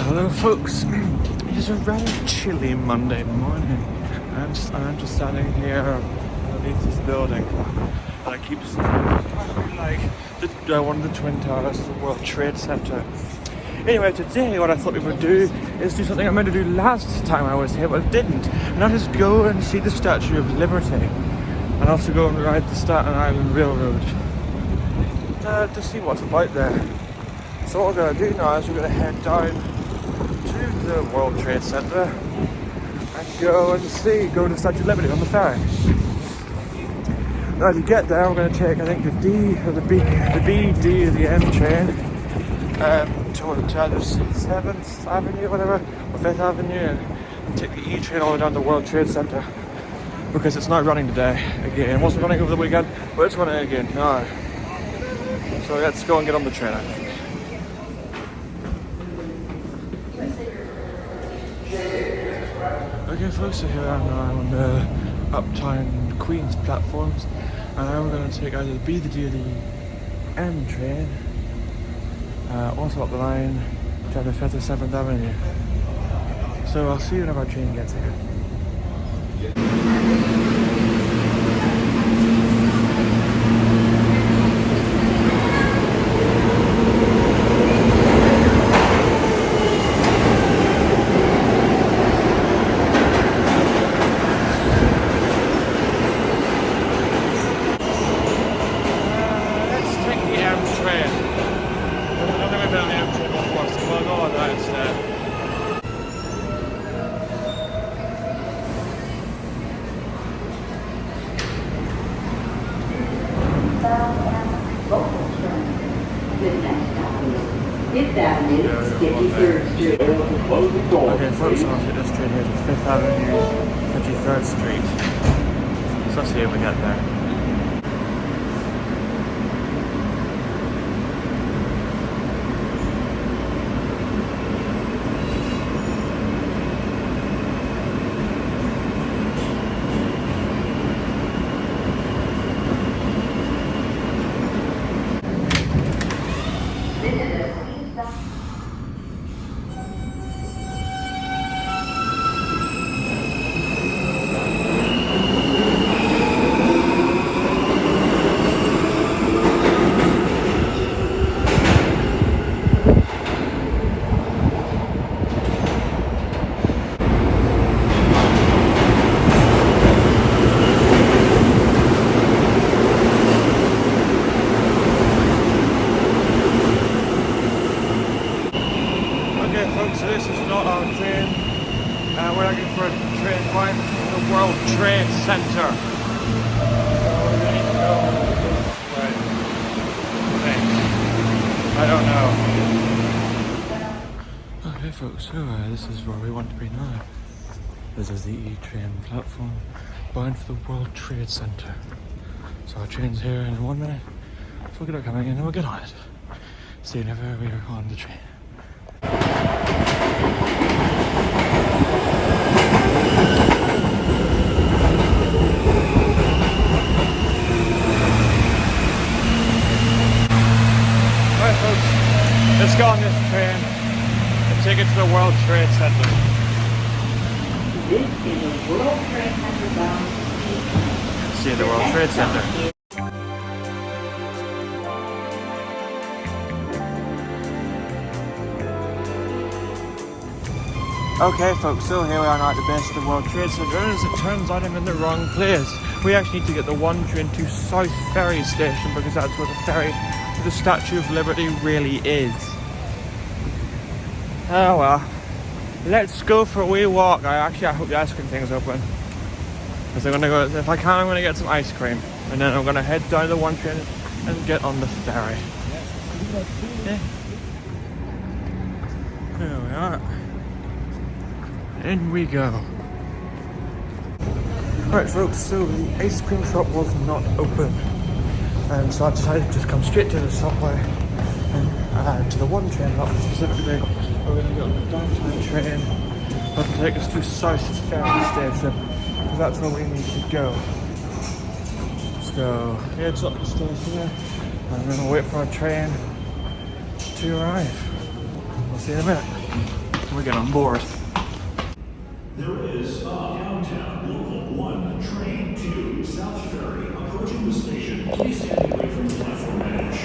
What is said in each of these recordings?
Hello folks, it is a rather chilly Monday morning and I'm just standing here underneath this building and I keep seeing like one of the Twin Towers of the World Trade Center. Anyway, today what I thought we would do is do something I meant to do last time I was here but didn't, and that is go and see the Statue of Liberty and also go and ride the Staten Island Railroad to see what's about there. So what we're going to do now is we're going to head down to the World Trade Center and go to the Statue of Liberty on the ferry. Now to get there, we're going to take, I think, the D or the B, D, or the M train towards either 7th Avenue, whatever, or 5th Avenue, and take the E train all the way down to the World Trade Center because it's not running today again. It wasn't running over the weekend, but it's running again now. So let's go and get on the train, I think. Okay folks, so here I am now on the Uptown Queens platforms, and now we're going to take either the B, the D, or the M train, also up the line to the 5th or 7th Avenue. So I'll see you whenever our train gets here. Okay folks, so I'll take this train here to 5th Avenue, 53rd Street. So let's see if we get there. So this is not our train. We're looking for a train going to the World Trade Center. So we need to go this way. I don't know. Okay folks, so this is where we want to be now. This is the E train platform bound for the World Trade Center. So our train's here in 1 minute. So we'll get it coming in and we'll get on it. See you whenever we are on the train. Alright folks, let's go on this train and take it to the World Trade Center. This is a World Trade Center bound. See the World Trade Center. Okay folks, so here we are now at the base of the World Trade Center, and as it turns out I'm in the wrong place. We actually need to get the one train to South Ferry Station because that's where the ferry to the Statue of Liberty really is. Oh well, let's go for a wee walk. I hope the ice cream thing is open. Because I'm gonna go, if I can I'm gonna get some ice cream. And then I'm gonna head down to the one train and get on the ferry. Yeah. There we are. In we go. Right folks, so the ice cream shop was not open, and so I decided to just come straight to the subway and to the one train, not specifically. We're going to get on the downtown train that'll take us to South Ferry Station because that's where we need to go. So yeah, it's up the stairs here and we're going to wait for our train to arrive. We'll see you in a minute. we get on board. There is a downtown local 1 train to South Ferry approaching the station. Please stand away from the platform edge.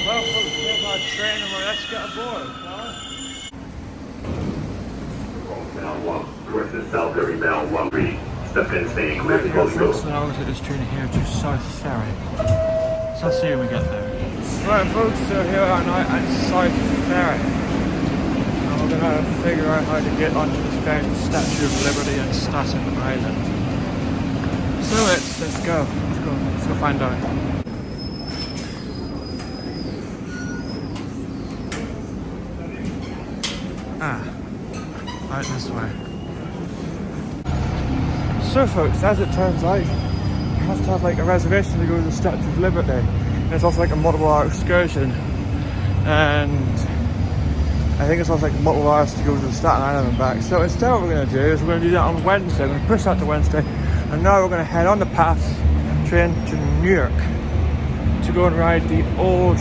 Well, folks, we have our train and let's get aboard, huh? Bound 1, towards the South Ferry bound 1 3. Step in, staying clear Right, to go. folks, so now we're going to take this train here to South Ferry. So let's see when we get there. Right, folks, so here we are now at South Ferry. And we're going to figure out how to get onto this ferry to the Statue of Liberty and Staten Island. So let's go. Let's go find out. Right this way. So folks, as it turns out, you have to have like a reservation to go to the Statue of Liberty. And it's also like a multiple hour excursion. And I think it's also like multiple hours to go to the Staten Island and back. So instead what we're going to do is we're going to do that on Wednesday. We're going to push that to Wednesday. And now we're going to head on the path train to Newark to go and ride the old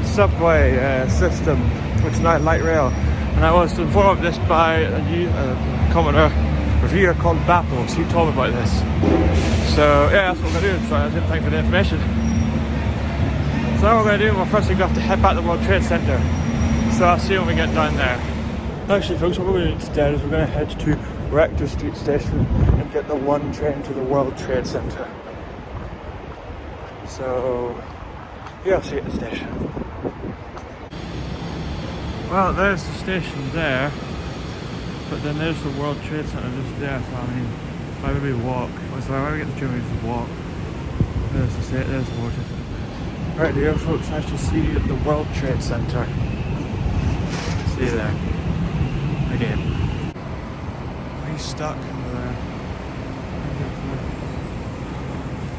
subway system, which is now light rail. And I was informed of this by a commenter, reviewer called Bapples. He told me about this. So yeah, that's what we're going to do. So I didn't thank for the information. So what we're going to do, well, first we're going to have to head back to the World Trade Center. So I'll see you when we get down there. Actually folks, what we're going to do instead is we're going to head to Rector Street Station and get the 1 train to the World Trade Center. So yeah, I'll see you at the station. Well, there's the station there, but then there's the World Trade Center just there, so I mean, why would we walk? So why would we get the train, we just walk. There's the World Trade Center. Right here folks, I should see you at the World Trade Center. See you there. Again. He's stuck under there.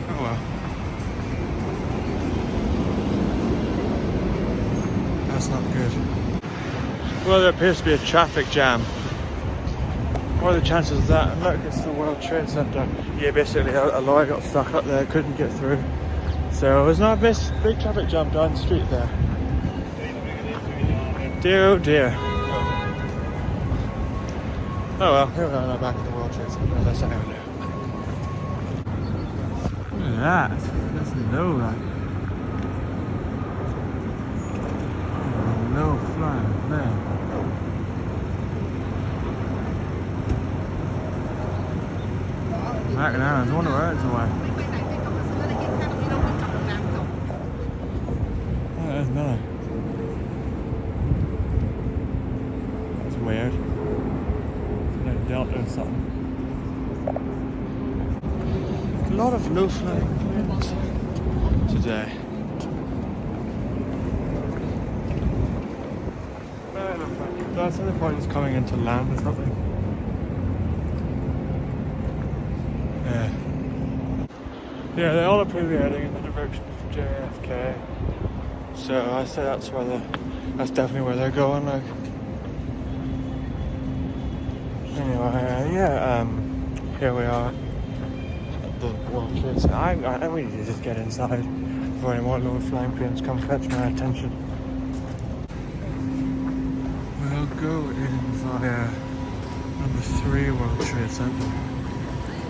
Oh well. That's not good. Well, there appears to be a traffic jam. What are the chances of that? And look, it's the World Trade Center. Yeah, basically a lorry got stuck up there, couldn't get through. So there's not a big traffic jam down the street there. Dear, oh dear. Oh well, here we are now back at the World Trade Center. That's how we do. Look at that. That's low, that. No flying there. Back now, I wonder where it's away. Oh, there's another. That's weird. Like Delta or something. A lot of low flying planes today. That's the point, it's coming into land or something. Yeah, they all appear to be heading in the direction of JFK. So I say that's definitely where they're going. Like, anyway, here we are at the World Trade Center. I really need to just get inside before any more low flying planes come fetch my attention. We'll go in via number 3 World Trade Center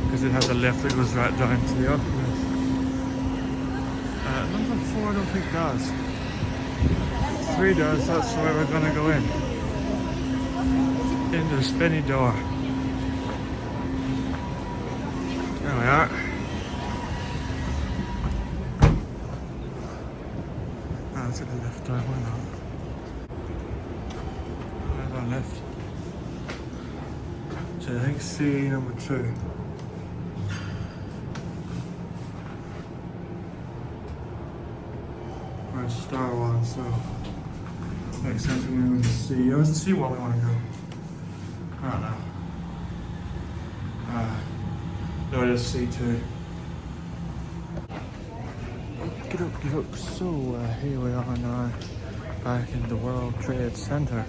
because it has a lift that goes right down to the Oculus. Number 4 I don't think does. 3 does, that's where we're going to go in. Into the spinny door. There we are. Let's get the lift down, why not? Where's our lift? So I think C number 2. We're at Star 1, so makes sense when we want to see. Oh, it's the C one we want to go. I don't know. No, it is C2. Get up. So here we are now, back in the World Trade Center.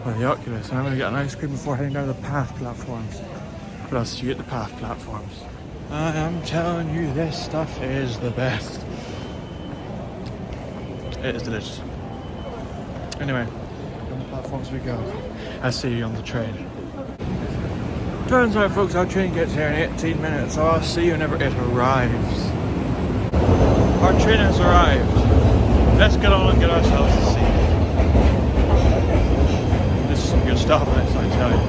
Or the Oculus. I'm gonna get an ice cream before heading down to the path platforms. What else do you get the path platforms? I am telling you, this stuff is the best. It is delicious. Anyway, on the platforms we go. I'll see you on the train. Turns out, folks, our train gets here in 18 minutes, so I'll see you whenever it arrives. Our train has arrived. Let's get on and get ourselves a seat. This is some good stuff, this, I tell you.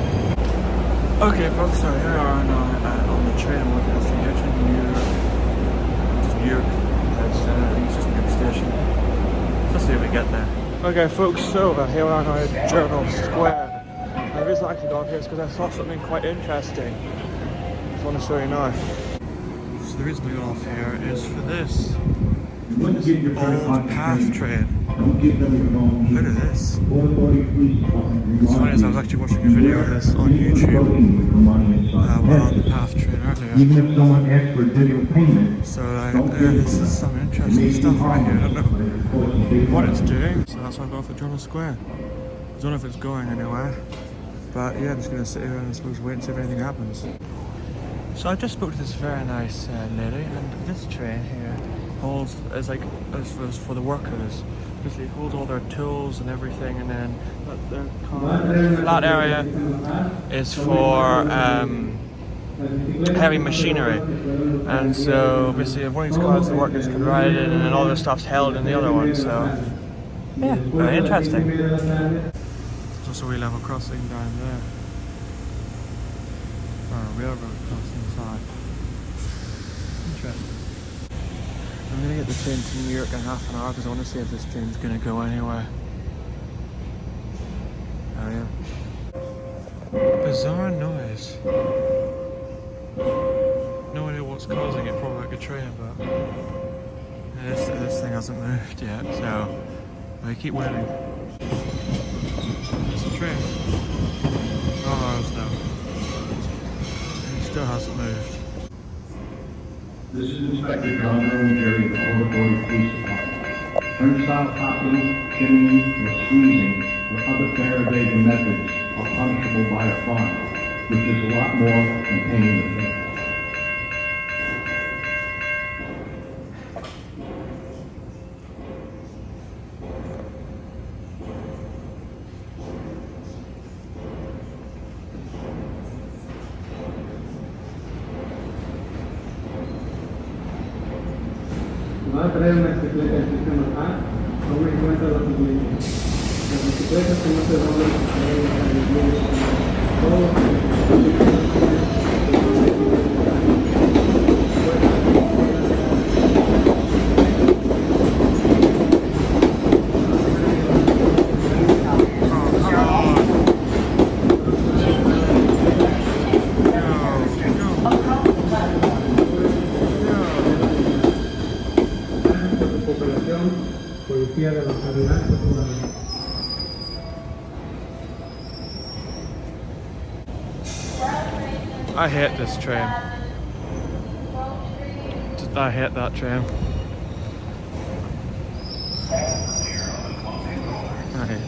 Okay, folks, so here we are now on the train. We're going to here to Newark. It's just Newark Station. Let's see if we get there. Okay, folks, so here we are now at Journal Square. The reason I actually got here is because I saw something quite interesting. I just want to show you now. So the reason we got off here is for this. Old path train. Look at this. What's funny is I was actually watching a video of this on YouTube while on the path train earlier. So this is some interesting stuff right here. I don't know what it's doing, so that's why I got off at Journal Square. I don't know if it's going anywhere. But yeah, I'm just going to sit here and I suppose wait and see if anything happens. So I just spoke to this very nice lady, and this train here holds, is like, is for the workers. Basically it holds all their tools and everything, and then the flat area is for heavy machinery. And so basically one of these cars the workers can ride in, and then all their stuff's held in the other one, so yeah, very interesting. There's also a level crossing down there. Or a railroad crossing side. Interesting. I'm gonna get the train to New York in half an hour because I want to see if this train's gonna go anywhere. Oh yeah. Bizarre noise. No idea what's causing it, probably like a train, but this thing hasn't moved yet, so I keep waiting. It's a train. Oh, no. It still hasn't moved. This is Inspector John Jerry of the Port Authority Police Department. Turnstile hopping, chimneying, or squeezing, or other fair-evading methods are punishable by a fine, which is a lot more than paying the fare. Va a traer una bicicleta del sistema A, tome en cuenta lo siguiente. Las bicicletas que no se doblan policía de localidad. I hate this train. I hate that train. I hate it.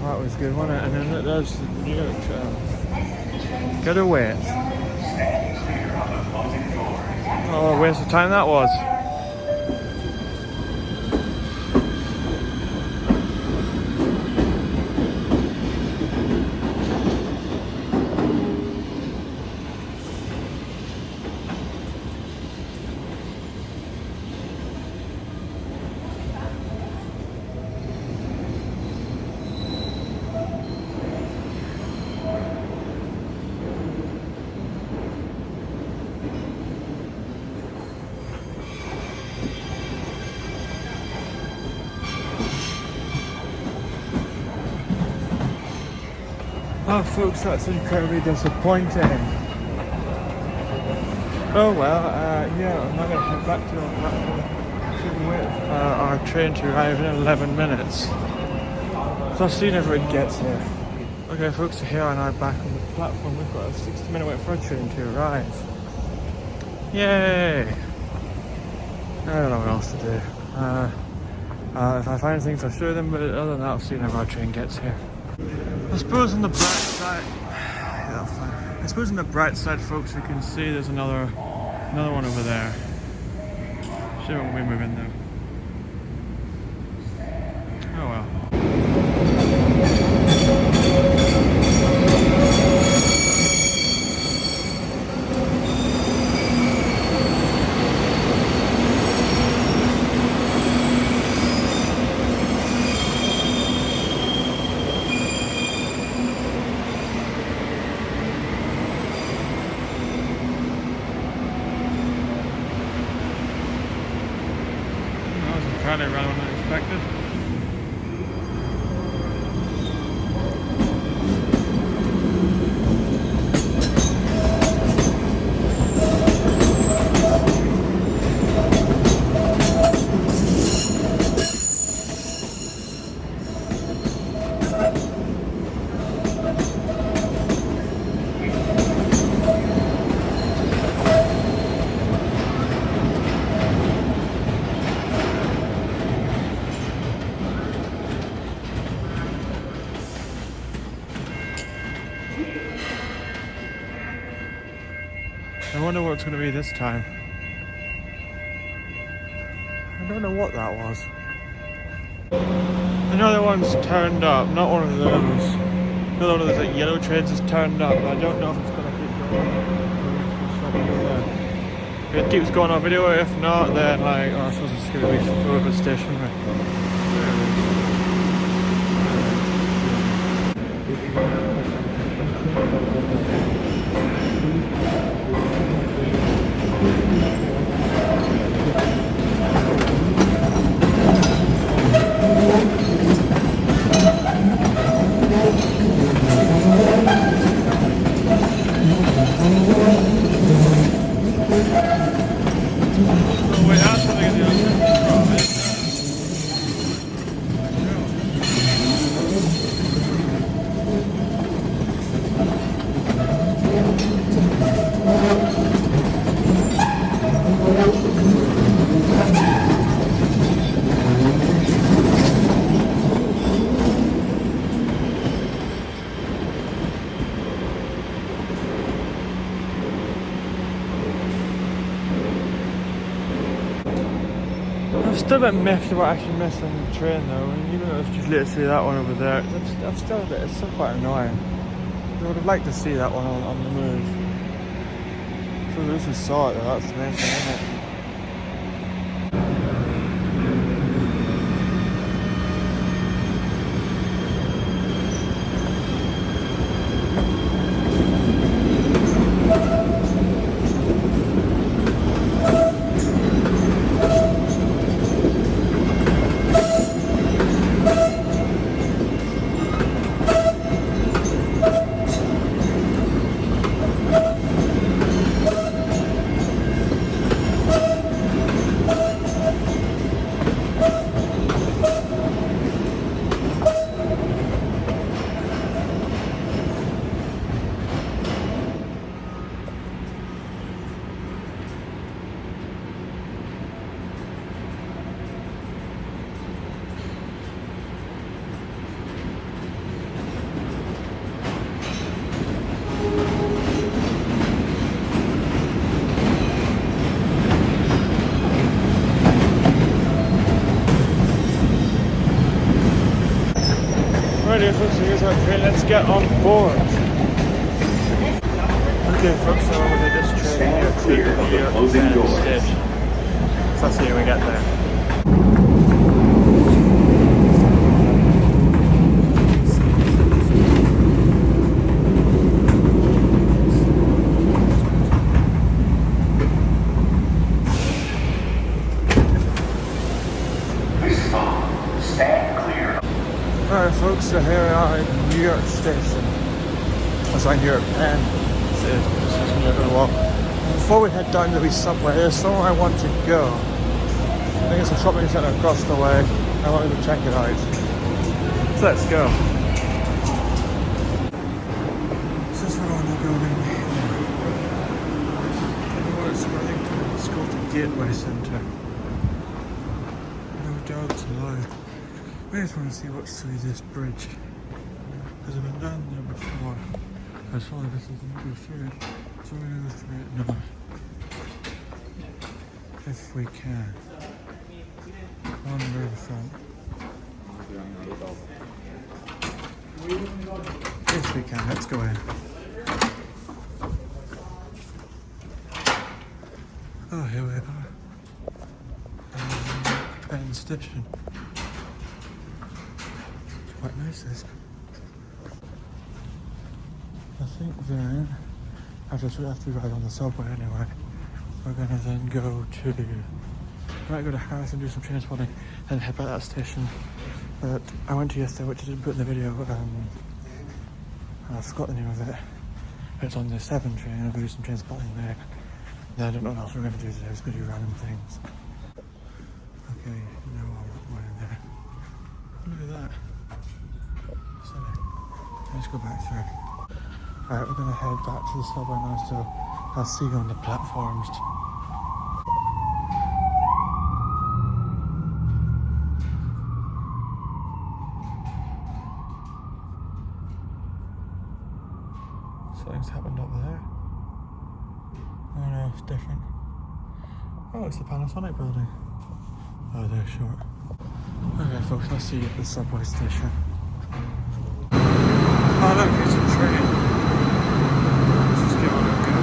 That was good, wasn't it? And then there's the New York train. Gotta wait. Oh, what a waste of time that was. Oh folks, that's incredibly disappointing. Oh well, yeah, I'm not going to head back to our platform. Should wait for our train to arrive in 11 minutes. So I'll see you whenever it gets here. Okay folks, so here and I'm back on the platform. We've got a 60-minute wait for our train to arrive. Yay! I don't know what else to do. If I find things, I'll show them, but other than that, I'll see whenever our train gets here. I suppose on the bright side, yeah, that's fine. I suppose on the bright side, folks, we can see there's another one over there. She won't be moving though. Oh well. Apparently ran unexpected. I wonder what it's going to be this time. I don't know what that was. Another one's turned up, not one of those. Another one of those like yellow trains has turned up, but I don't know if it's going to keep going. If it keeps going on video, if not, then like, I suppose it's going to be a little bit stationary. I'm still a bit miffed about actually missing the train though, and even though it's just literally that one over there, I'm still a bit, it's still quite annoying. I would have liked to see that one on the move. So at least we saw it though, that's the main thing, isn't it? Alrighty folks, so here's our train, let's get on board. Okay folks, so we'll take this train here to Newark station. So let's see when we get there. Alright folks, so here we are at Newark Station. That's like Newark Penn. This is Newark as well. Before we head down to the subway, there's somewhere I want to go. I think it's a shopping centre across the way. I want to go check it out. So let's go. This is where I want to go in here. I think it's called the Gateway Centre. jokes alive. I just want to see what's through this bridge. Because I've been down there before. I saw this is going to go through it. So we're going to go through it now. If we can. On the riverfront. If we can, let's go in. Oh, here we are. Train station. It's quite nice, this. I think then, after we ride on the subway anyway, we're gonna then go to, might go to Harris and do some train spotting, and head back to that station that I went to yesterday, which I didn't put in the video, I forgot the name of it. It's on the 7 train, I'm gonna do some train spotting there. Then I don't know what else we're gonna do today, we're just gonna do random things. Okay, no one in there. Look at that. Sorry. Let's go back through. Alright, we're gonna head back to the subway now, so I'll see you on the platforms. Something's happened up there. Oh no, it's different. Oh, it's the Panasonic building. Oh, they're short. Okay folks, I'll see you at the subway station. Oh look, here's a train. Let's just get on and go.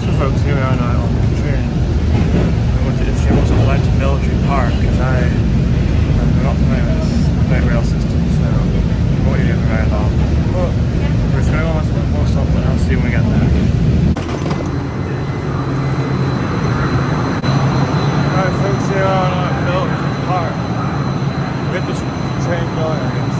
So folks, here we are now on the train. I wanted to see what's on the line to Military Park, because I'm not familiar with this light rail system, so I won't be very long. But we're just going to go on to one more stop and I'll see you when we get there. Alright folks, here on Military Park. Get this train going, I guess.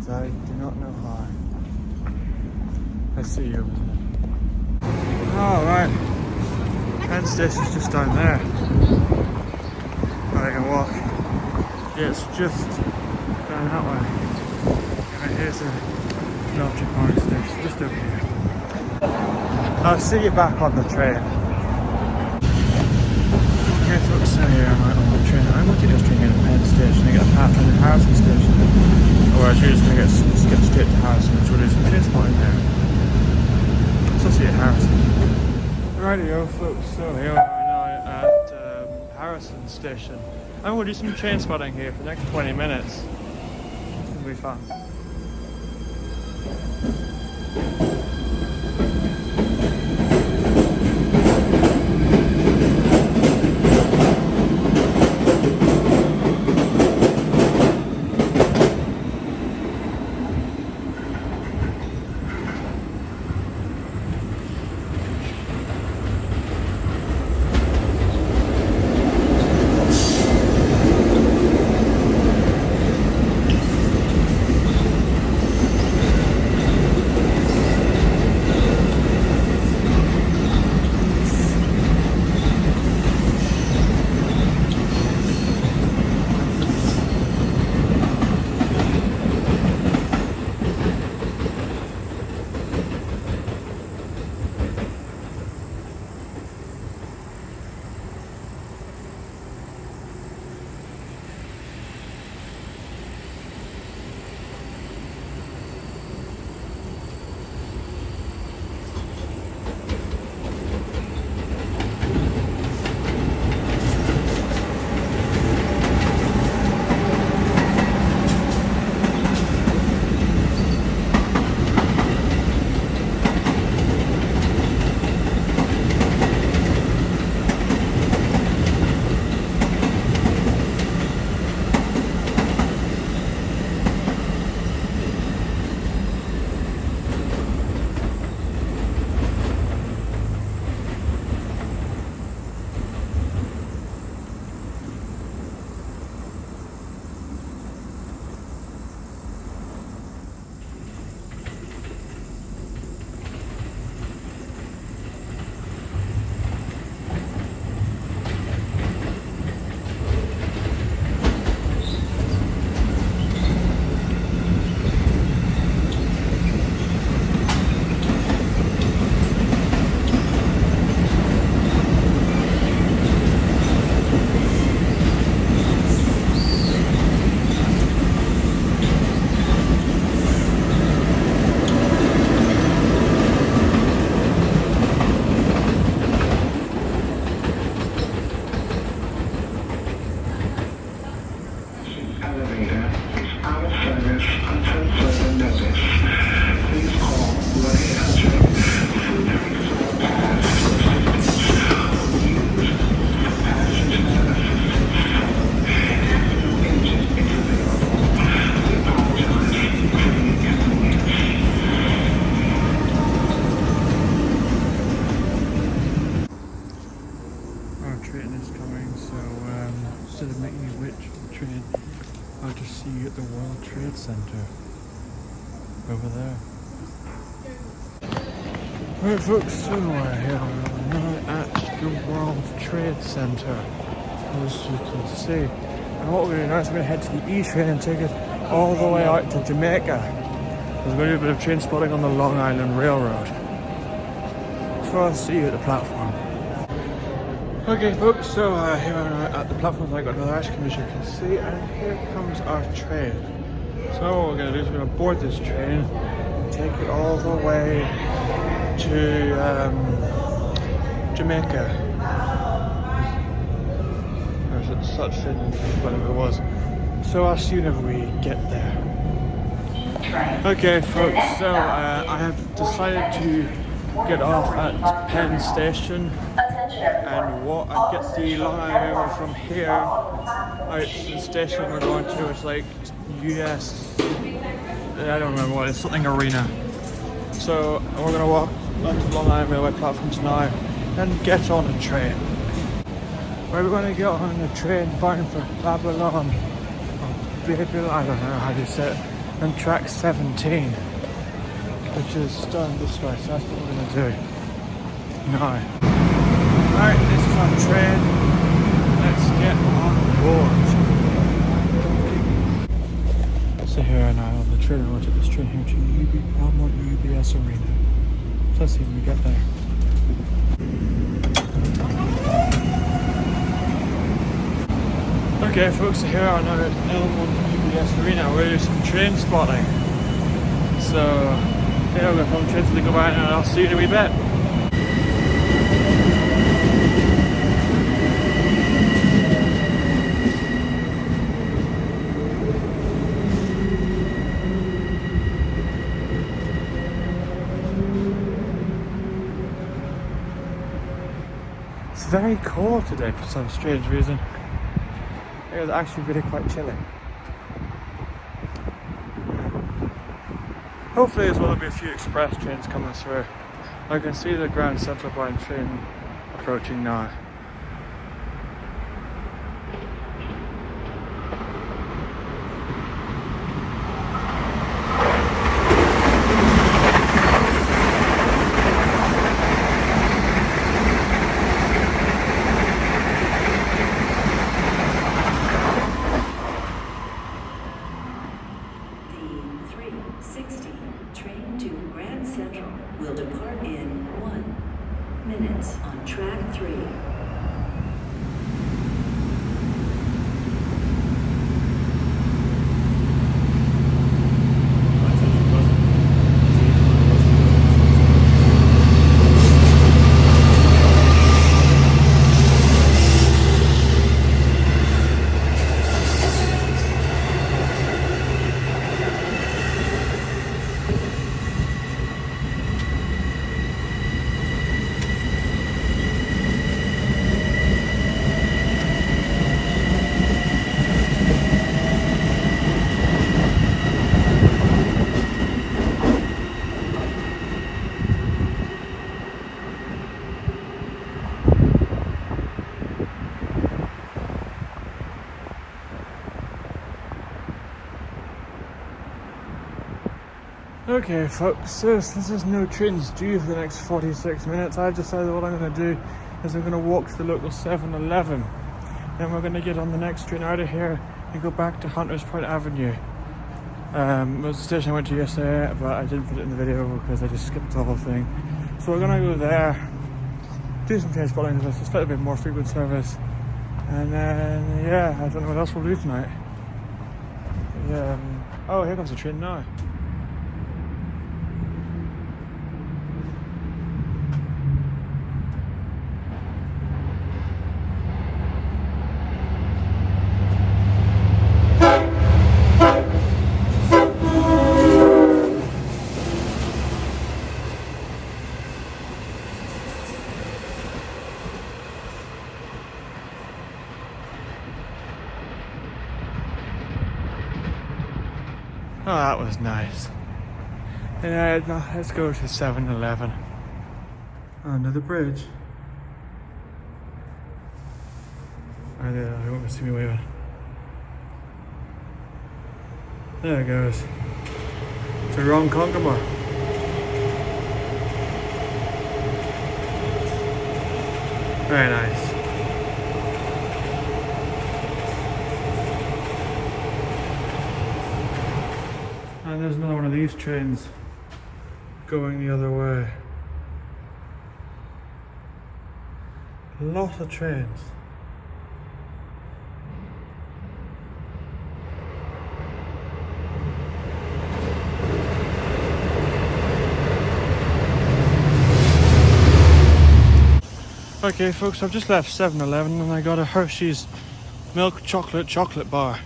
I do not know how. Let's see you over there. Oh, right. Train station's just down there. I can walk. Yeah, it's just down that way. Right, here's the Military Park station, just over here. I'll see you back on the train. Okay folks, so here I'm out on the train. I'm looking at this train at Penn Station and get a path to the Harrison Station. Or actually just going to skip straight to Harrison, which will do some train spotting there. So see you at Harrison. Rightio folks, so here we are now at Harrison Station. I'm going to do some train spotting here for the next 20 minutes. It'll be fun. train is coming, so instead of making you wait for the train, I'll just see you at the World Trade Center over there. Right folks, so we're here now at the World Trade Center, as you can see. And what we're going to do now is we're going to head to the E train and take it all the way out to Jamaica. We're going to do a bit of train spotting on the Long Island Railroad. So I'll see you at the platform. Okay folks, so here we are at the platform. I got another ice cream, as you can see, and here comes our train. So what we're going to do is we're going to board this train and take it all the way to Jamaica. Or is it Sutphin, whatever it was. So I'll see you whenever we get there. Okay folks, so I have decided to get off at Penn Station and what I get the Long Island Railroad from here out to the station we're going to. It's like US, I don't remember what, it's something arena. So we're going to walk onto the Long Island Railway platforms now and get on a train. We're going to get on a train bound for Babylon, or Babylon, I don't know how you say it, and track 17, which is down this way, so that's what we're going to do now. Alright, this is our train, let's get on board. So here now on the train, we'll take this train here to Belmont UBS Arena. So let's see when we get there. Okay folks, so here we are now at Belmont UBS Arena. We're doing some train spotting. So yeah, we're from trains to go by and I'll see you in a wee bit. It's very cold today for some strange reason. It was actually really quite chilly. Hopefully as well there'll be a few express trains coming through. I can see the Grand Central Line train approaching now. Train to Grand Central will depart in 1 minute on track 3. Okay folks, so since there's no trains due for the next 46 minutes, I've decided what I'm going to do is I'm going to walk to the local 7-Eleven. Then we're going to get on the next train out of here and go back to Hunters Point Avenue. It was the station I went to yesterday, but I didn't put it in the video because I just skipped the whole thing. So we're going to go there, do some train spotting, I suspect a bit more frequent service. And then, yeah, I don't know what else we'll do tonight. Yeah, oh, here comes the train now. Oh, that was nice. Yeah, let's go to 7-Eleven. Under the bridge. Right there, I won't see me waving. There it goes. It's a wrong Congamore. Very nice. And there's another one of these trains going the other way. Lots of trains. Okay folks, I've just left 7-Eleven and I got a Hershey's milk chocolate bar.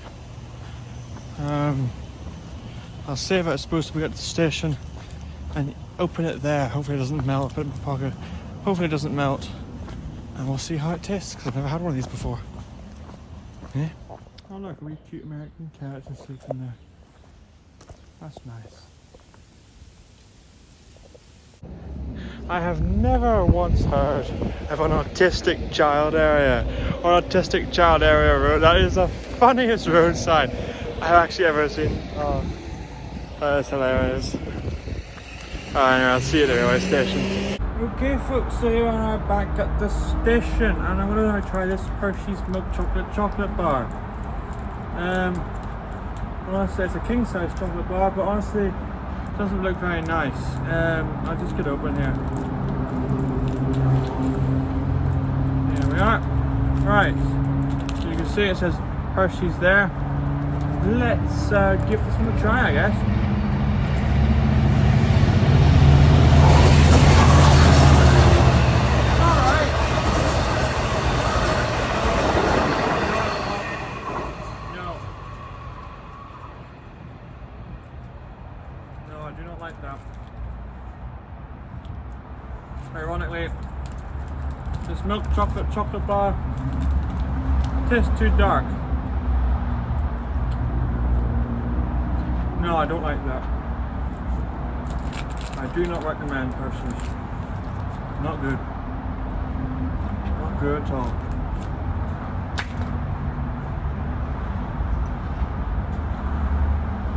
I'll save it, I suppose, to get to the station and open it there. Hopefully it doesn't melt, put it in my pocket. Hopefully it doesn't melt. And we'll see how it tastes, because I've never had one of these before. Yeah? Oh look, a wee cute American cat just sleeping there. That's nice. I have never once heard of an autistic child area or autistic child area road. That is the funniest road sign I've actually ever seen. Oh, that is hilarious. Anyway, I'll see you at the railway station. Okay folks, so here we are back at the station and I'm going to try this Hershey's milk chocolate bar. Honestly, it's a king size chocolate bar, but honestly it doesn't look very nice. I'll just get open here. Here we are. Right, so you can see it says Hershey's there. Let's give this one a try, I guess. I do not like that. Ironically, this milk chocolate bar tastes too dark. No, I don't like that. I do not recommend Hershey's. Not good. Not good at all.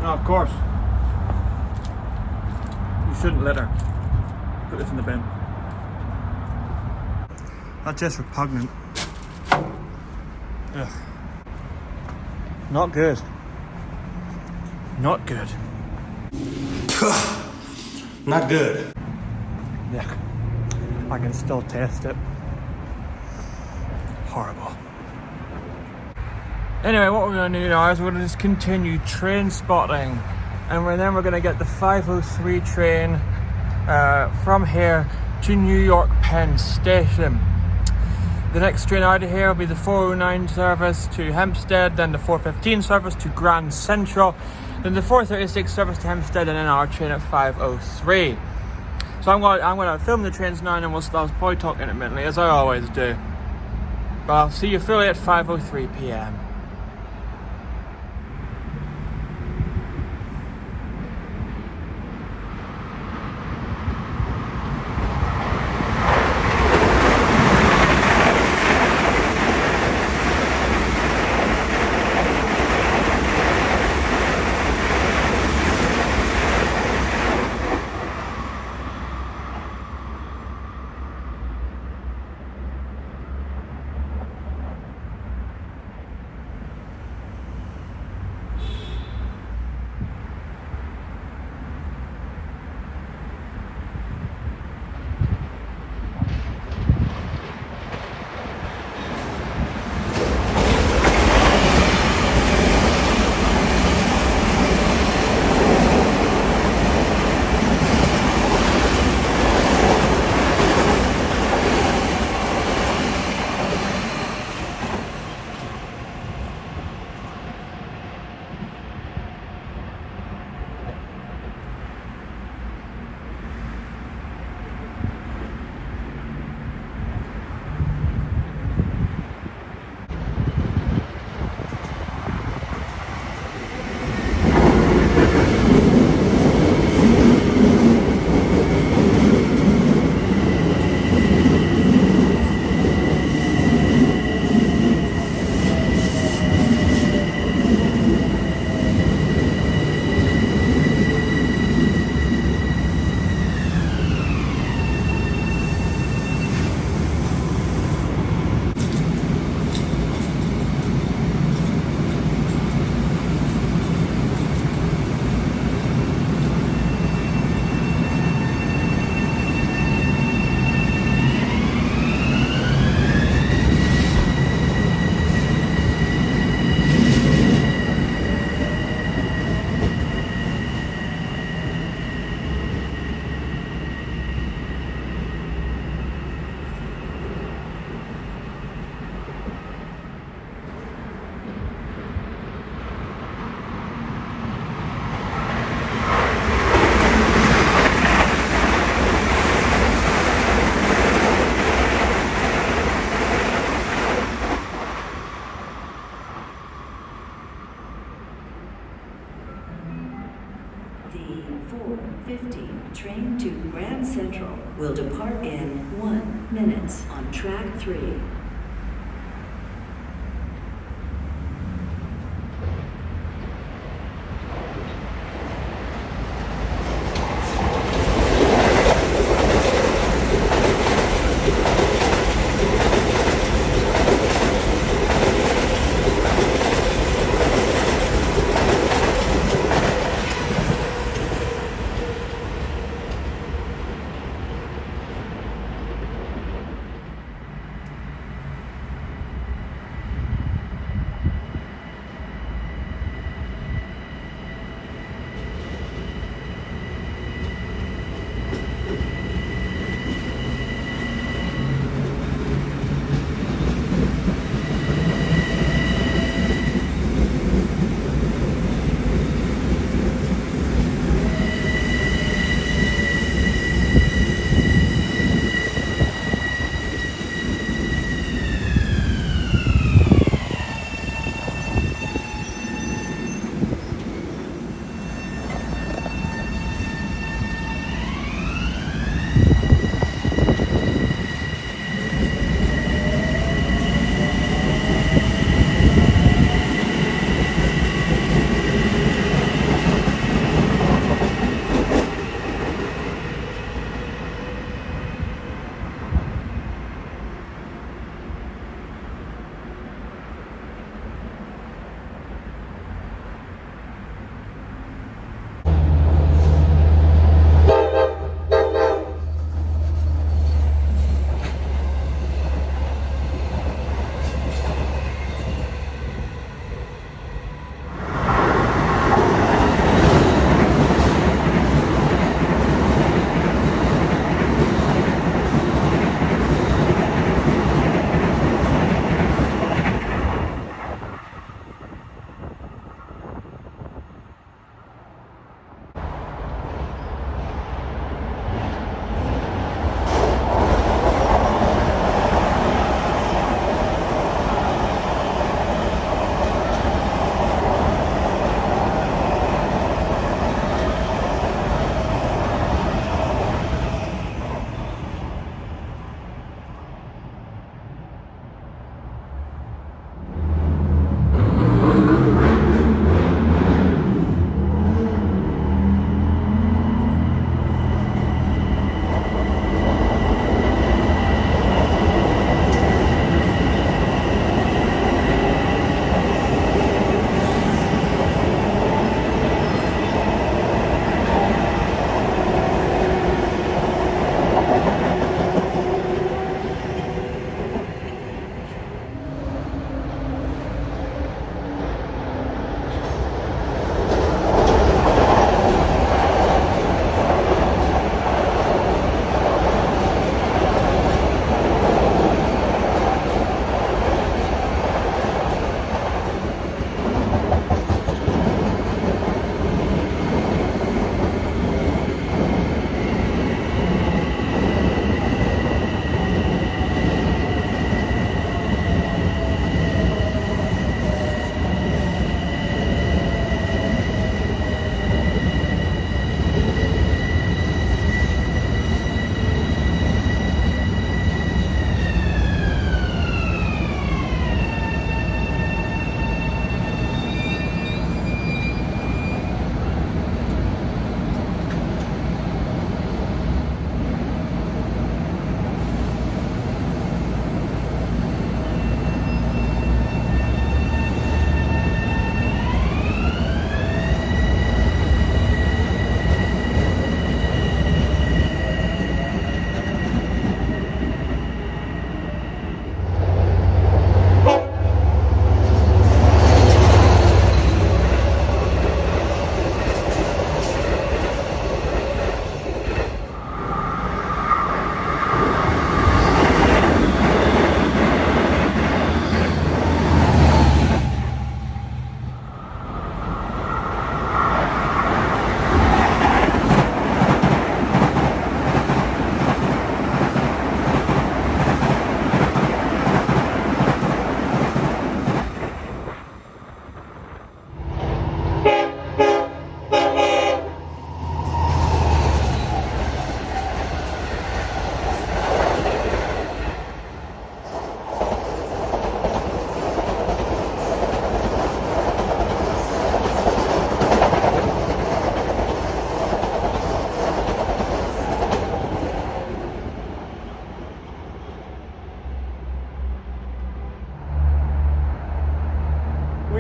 Now, of course, you shouldn't litter. Put this in the bin. That's just repugnant. Ugh. Not good. Not good. Not good. Yeah. I can still taste it. Horrible. Anyway, what we're going to do now is we're going to just continue train spotting. And then we're going to get the 5:03 train from here to New York Penn Station. The next train out of here will be the 4:09 service to Hempstead, then the 4:15 service to Grand Central, then the 4:36 service to Hempstead, and then our train at 5:03. So I'm going to film the trains now, and then I'll probably talk intermittently, as I always do. But I'll see you fully at 5:03 p.m. will depart in 1 minute on track 3.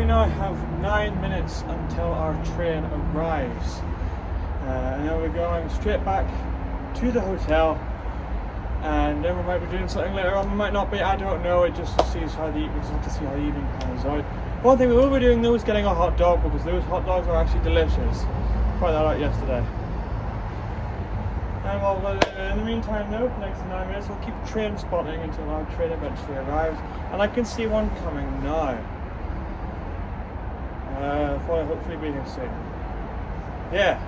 we now have 9 minutes until our train arrives. And then we're going straight back to the hotel, and then we might be doing something later on, we might not be, I don't know, it just sees how we just have to see how the evening pans out. One thing we will be doing though is getting a hot dog, because those hot dogs are actually delicious. Tried that out yesterday. And well, in the meantime though, for the next 9 minutes we'll keep train spotting until our train eventually arrives, and I can see one coming now. I'll hopefully be here soon. Yeah.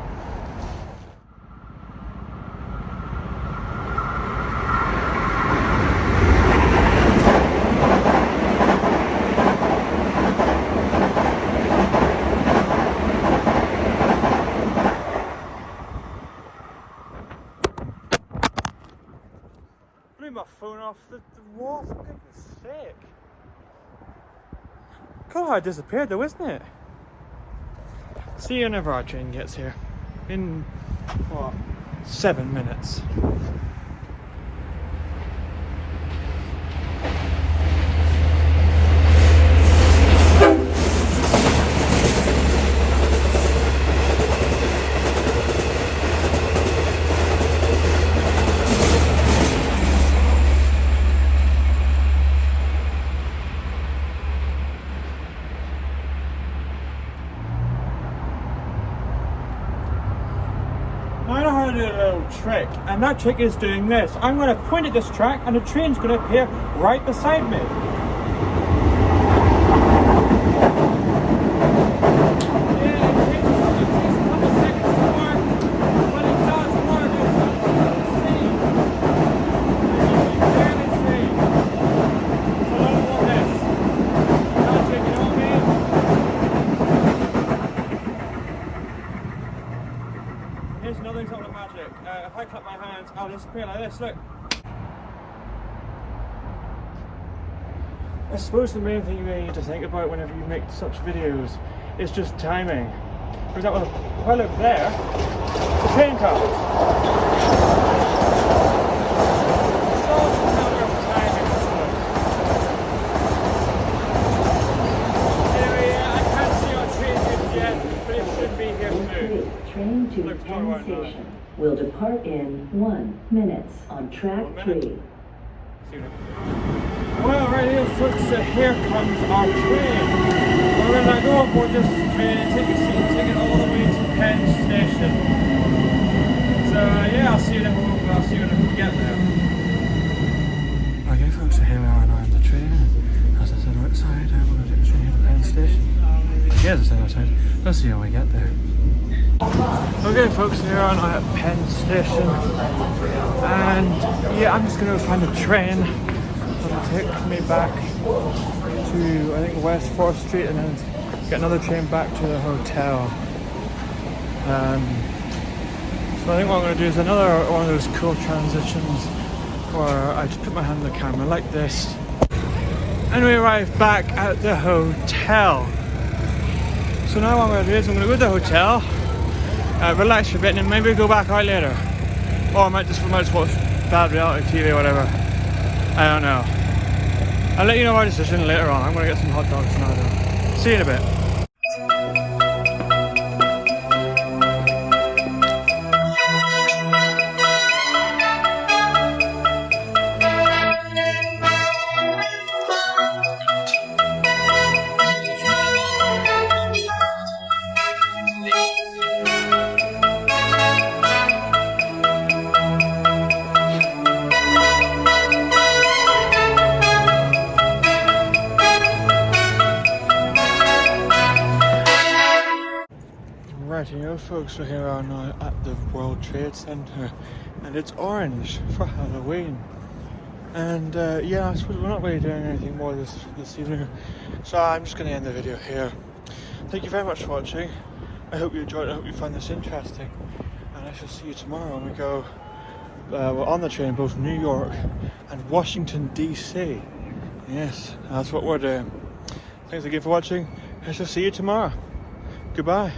Blew my phone off the wall, for goodness sake. God, how it disappeared though, isn't it? See you whenever our train gets here. In, what, 7 minutes. Now I know how to do a little trick, and that trick is doing this. I'm going to point at this track and the train's going to appear right beside me. Yeah, it takes a couple seconds to work, but it does work. It's insane. And you can barely see. So I don't want this. That trick, you know what I mean? Here's another example of magic. If I clap my hands, I'll disappear like this, look. I suppose the main thing you need to think about whenever you make such videos is just timing. For example, if I look there, the train comes. It's all just a matter of timing, isn't it? Anyway, I can't see our train yet, but it should be here soon. Train to Penn Station will depart in 1 minute on track 3. Well, right here, folks, here comes our train. We're going to go aboard this train and take a seat and take it all the way to Penn Station. So, yeah, I'll see you when we get there. Okay, folks, so here we are now on the train. As I said outside, we're going to take the train here to Penn Station. Yeah, as I said outside, let's see how we get there. Okay folks, here I'm at Penn Station, and yeah, I'm just going to find a train that'll take me back to, I think, West 4th Street, and then get another train back to the hotel. So I think what I'm going to do is another one of those cool transitions where I just put my hand on the camera like this, and we arrive back at the hotel. So now what I'm going to do is I'm going to go to the hotel, relax for a bit, and then maybe go back out later. Or I might just watch bad reality TV or whatever. I don't know. I'll let you know our decision later on. I'm going to get some hot dogs now though. See you in a bit. Rightio folks, so here we are now at the World Trade Center, and it's orange for Halloween. And yeah, I suppose we're not really doing anything more this evening, so I'm just going to end the video here. Thank you very much for watching. I hope you enjoyed it, I hope you found this interesting, and I shall see you tomorrow when we go we're on the train both New York and Washington DC. Yes, that's what we're doing. Thanks again for watching. I shall see you tomorrow. Goodbye.